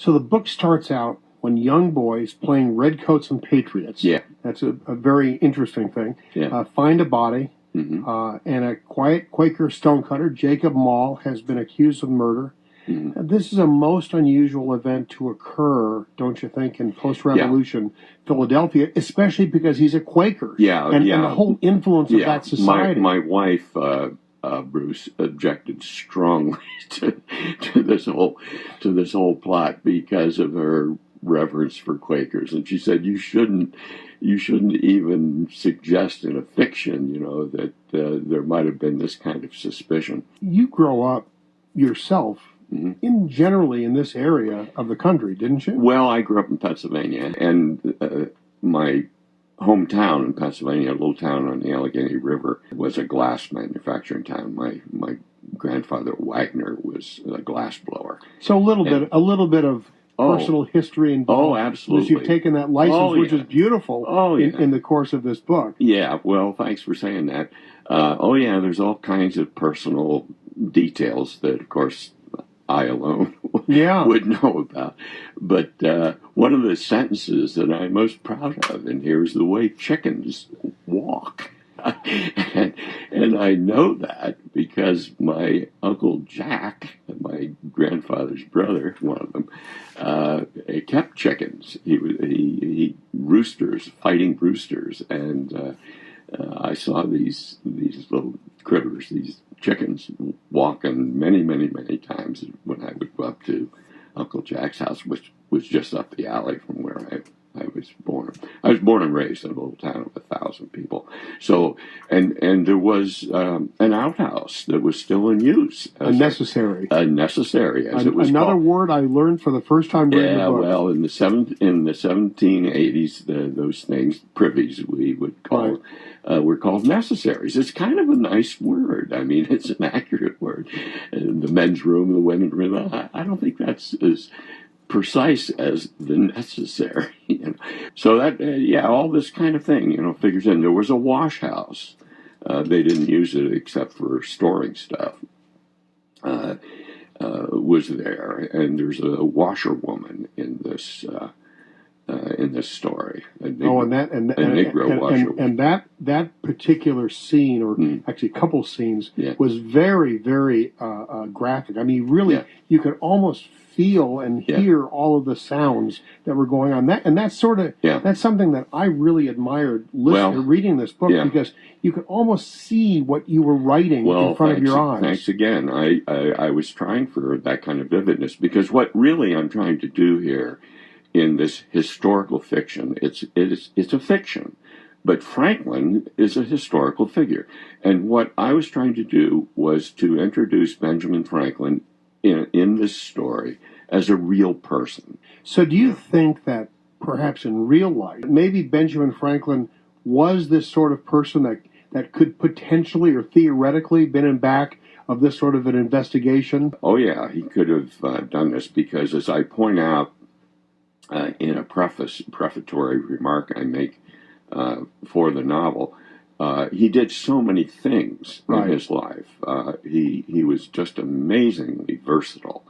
So the book starts out when young boys playing redcoats and patriots. Yeah. That's a very interesting thing. Yeah. Find a body, and a quiet Quaker stonecutter, Jacob Mall, has been accused of murder. This is a most unusual event to occur, don't you think, in post-revolution Philadelphia, especially because he's a Quaker. And the whole influence of that society. My wife, Bruce, objected strongly to this whole plot because of her reverence for Quakers, and she said you shouldn't even suggest in a fiction, that there might have been this kind of suspicion. You grow up yourself generally in this area of the country, didn't you? Well, I grew up in Pennsylvania, and my hometown in Pennsylvania, a little town on the Allegheny River, was a glass manufacturing town. My grandfather Wagner was a glass blower. So a little bit of personal history involved. Oh, absolutely. Because you've taken that license, which is beautiful in the course of this book. Yeah, well, thanks for saying that. There's all kinds of personal details that, of course, I alone would know about. But one of the sentences that I'm most proud of in here is the way chickens walk. and I know that because my Uncle Jack, my grandfather's brother, one of them, kept chickens. He roosters, fighting roosters, and I saw these little critters, these chickens, walking many, many, many times when I would go up to Uncle Jack's house, which was just up the alley from where I was born. I was born and raised in a little town of 1,000 people. So, and there was an outhouse that was still in use. A necessary, as it was another called. Word I learned for the first time reading the book. Well, in the 1780s, those things, privies, we would call were called necessaries. It's kind of a nice word. I mean, it's an accurate word. The men's room, the women's room. I don't think that's as precise as the necessary. So that, all this kind of thing, figures in. There was a wash house. They didn't use it except for storing stuff. Was there, and there's a washerwoman in this story. That particular scene, or actually a couple scenes, was very, very graphic. I mean, really, you could almost feel and hear all of the sounds that were going on. That's something that I really admired reading this book, because you could almost see what you were writing in front of your eyes. Thanks again. I was trying for that kind of vividness, because what really I'm trying to do here in this historical fiction, it's a fiction, but Franklin is a historical figure. And what I was trying to do was to introduce Benjamin Franklin in this story as a real person. So do you think that perhaps in real life, maybe Benjamin Franklin was this sort of person that could potentially or theoretically been in back of this sort of an investigation? Oh yeah, he could have done this, because as I point out in a prefatory remark I make for the novel, he did so many things in his life. He was just amazingly versatile.